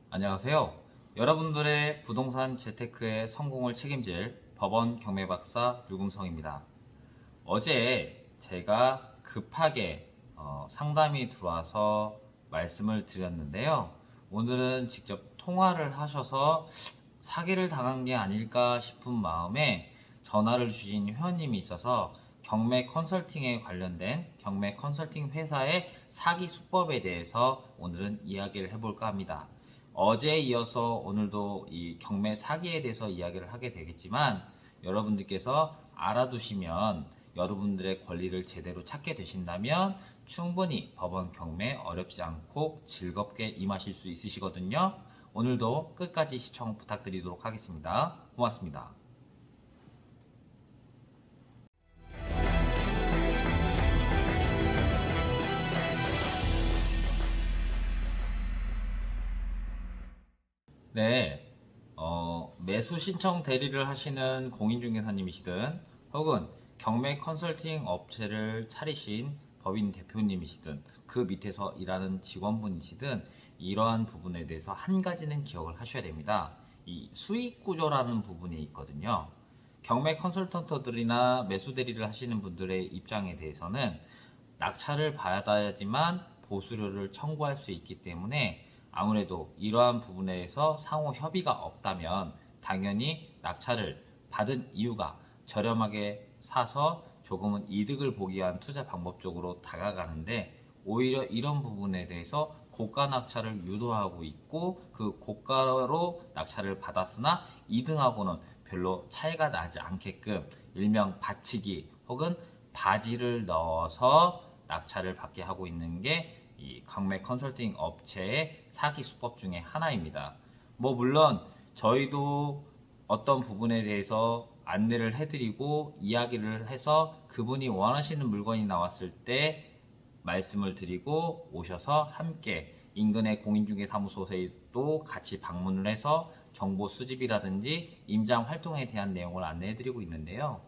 안녕하세요. 여러분들의 부동산 재테크의 성공을 책임질 법원 경매박사 류금성입니다. 어제 제가 급하게 상담이 들어와서 말씀을 드렸는데요. 오늘은 직접 통화를 하셔서 사기를 당한 게 아닐까 싶은 마음에 전화를 주신 회원님이 있어서 경매 컨설팅에 관련된 경매 컨설팅 회사의 사기 수법에 대해서 오늘은 이야기를 해볼까 합니다. 어제에 이어서 오늘도 이 경매 사기에 대해서 이야기를 하게 되겠지만 여러분들께서 알아두시면 여러분들의 권리를 제대로 찾게 되신다면 충분히 법원 경매 어렵지 않고 즐겁게 임하실 수 있으시거든요. 오늘도 끝까지 시청 부탁드리도록 하겠습니다. 고맙습니다. 네, 매수 신청 대리를 하시는 공인중개사님이시든 혹은 경매 컨설팅 업체를 차리신 법인 대표님이시든 그 밑에서 일하는 직원분이시든 이러한 부분에 대해서 한 가지는 기억을 하셔야 됩니다. 이 수익 구조라는 부분이 있거든요. 경매 컨설턴트들이나 매수 대리를 하시는 분들의 입장에 대해서는 낙찰을 받아야지만 보수료를 청구할 수 있기 때문에 아무래도 이러한 부분에 대해서 상호 협의가 없다면 당연히 낙찰을 받은 이유가 저렴하게 사서 조금은 이득을 보기 위한 투자 방법 쪽으로 다가가는데 오히려 이런 부분에 대해서 고가 낙찰을 유도하고 있고 그 고가로 낙찰을 받았으나 2등하고는 별로 차이가 나지 않게끔 일명 받치기 혹은 바지를 넣어서 낙찰을 받게 하고 있는 게 이 경매 컨설팅 업체의 사기 수법 중에 하나입니다. 물론 저희도 어떤 부분에 대해서 안내를 해드리고 이야기를 해서 그분이 원하시는 물건이 나왔을 때 말씀을 드리고 오셔서 함께 인근의 공인중개사무소에도 같이 방문을 해서 정보 수집이라든지 임장 활동에 대한 내용을 안내해드리고 있는데요.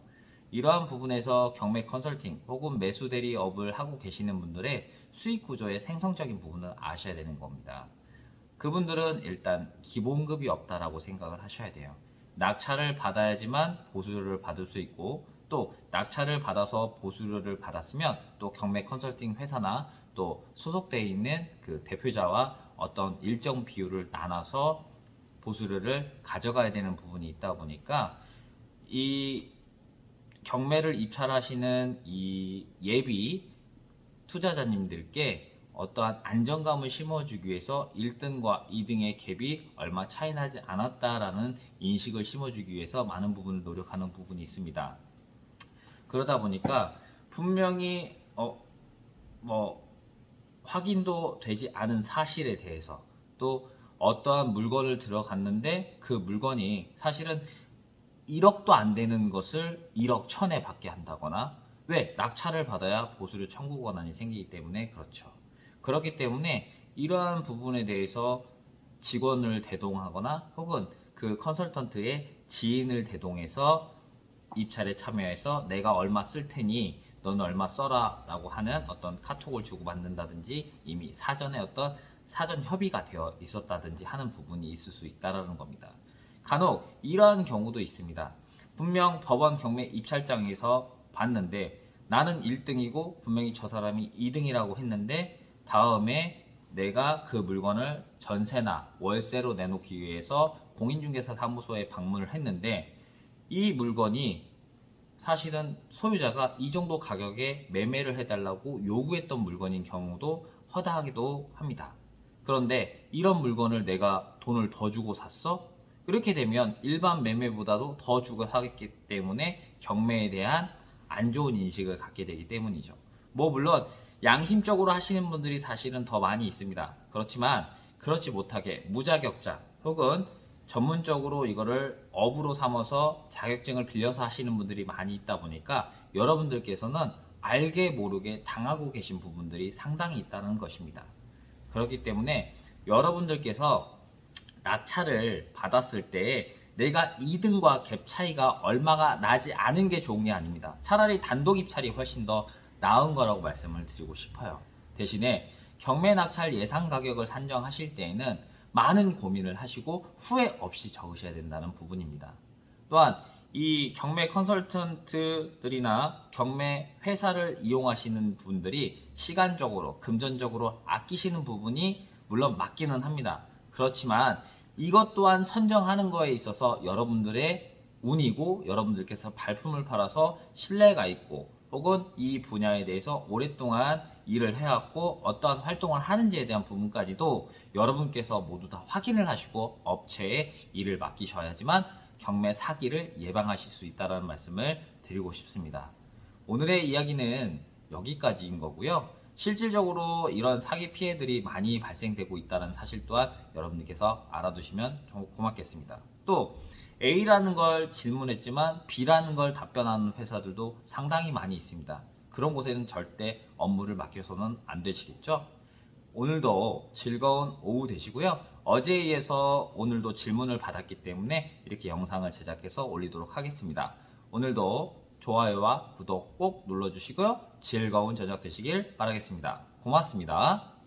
이러한 부분에서 경매 컨설팅 혹은 매수 대리업을 하고 계시는 분들의 수익 구조의 생성적인 부분을 아셔야 되는 겁니다. 그분들은 일단 기본급이 없다라고 생각을 하셔야 돼요. 낙찰을 받아야지만 보수료를 받을 수 있고 또 낙찰을 받아서 보수료를 받았으면 또 경매 컨설팅 회사나 또 소속되어 있는 그 대표자와 어떤 일정 비율을 나눠서 보수료를 가져가야 되는 부분이 있다 보니까 이 경매를 입찰하시는 이 예비 투자자님들께 어떠한 안정감을 심어주기 위해서 1등과 2등의 갭이 얼마 차이 나지 않았다라는 인식을 심어주기 위해서 많은 부분을 노력하는 부분이 있습니다. 그러다 보니까 분명히 확인도 되지 않은 사실에 대해서 또 어떠한 물건을 들어갔는데 그 물건이 사실은 1억도 안 되는 것을 1억 천에 받게 한다거나 왜? 낙찰을 받아야 보수료 청구 권한이 생기기 때문에 그렇죠. 그렇기 때문에 이러한 부분에 대해서 직원을 대동하거나 혹은 그 컨설턴트의 지인을 대동해서 입찰에 참여해서 내가 얼마 쓸 테니 너는 얼마 써라 라고 하는 어떤 카톡을 주고받는다든지 이미 사전에 어떤 사전 협의가 되어 있었다든지 하는 부분이 있을 수 있다는 겁니다. 간혹 이러한 경우도 있습니다. 분명 법원 경매 입찰장에서 봤는데 나는 1등이고 분명히 저 사람이 2등이라고 했는데 다음에 내가 그 물건을 전세나 월세로 내놓기 위해서 공인중개사 사무소에 방문을 했는데 이 물건이 사실은 소유자가 이 정도 가격에 매매를 해달라고 요구했던 물건인 경우도 허다하기도 합니다. 그런데 이런 물건을 내가 돈을 더 주고 샀어? 그렇게 되면 일반 매매보다도 더 주고 사겠기 때문에 경매에 대한 안 좋은 인식을 갖게 되기 때문이죠. 물론 양심적으로 하시는 분들이 사실은 더 많이 있습니다. 그렇지만 그렇지 못하게 무자격자 혹은 전문적으로 이거를 업으로 삼아서 자격증을 빌려서 하시는 분들이 많이 있다 보니까 여러분들께서는 알게 모르게 당하고 계신 부분들이 상당히 있다는 것입니다. 그렇기 때문에 여러분들께서 낙찰을 받았을 때 내가 2등과 갭 차이가 얼마가 나지 않은 게 좋은 게 아닙니다. 차라리 단독 입찰이 훨씬 더 나은 거라고 말씀을 드리고 싶어요. 대신에 경매 낙찰 예상 가격을 산정하실 때에는 많은 고민을 하시고 후회 없이 적으셔야 된다는 부분입니다. 또한 이 경매 컨설턴트들이나 경매 회사를 이용하시는 분들이 시간적으로, 금전적으로 아끼시는 부분이 물론 맞기는 합니다. 그렇지만 이것 또한 선정하는 거에 있어서 여러분들의 운이고, 여러분들께서 발품을 팔아서 신뢰가 있고 혹은 이 분야에 대해서 오랫동안 일을 해왔고 어떠한 활동을 하는지에 대한 부분까지도 여러분께서 모두 다 확인을 하시고 업체에 일을 맡기셔야지만 경매 사기를 예방하실 수 있다는 말씀을 드리고 싶습니다. 오늘의 이야기는 여기까지인 거고요. 실질적으로 이런 사기 피해들이 많이 발생되고 있다는 사실 또한 여러분들께서 알아두시면 좀 고맙겠습니다. 또 A라는 걸 질문했지만 B라는 걸 답변하는 회사들도 상당히 많이 있습니다. 그런 곳에는 절대 업무를 맡겨서는 안 되시겠죠? 오늘도 즐거운 오후 되시고요. 어제에 이어서 오늘도 질문을 받았기 때문에 이렇게 영상을 제작해서 올리도록 하겠습니다. 오늘도 좋아요와 구독 꼭 눌러주시고요. 즐거운 저녁 되시길 바라겠습니다. 고맙습니다.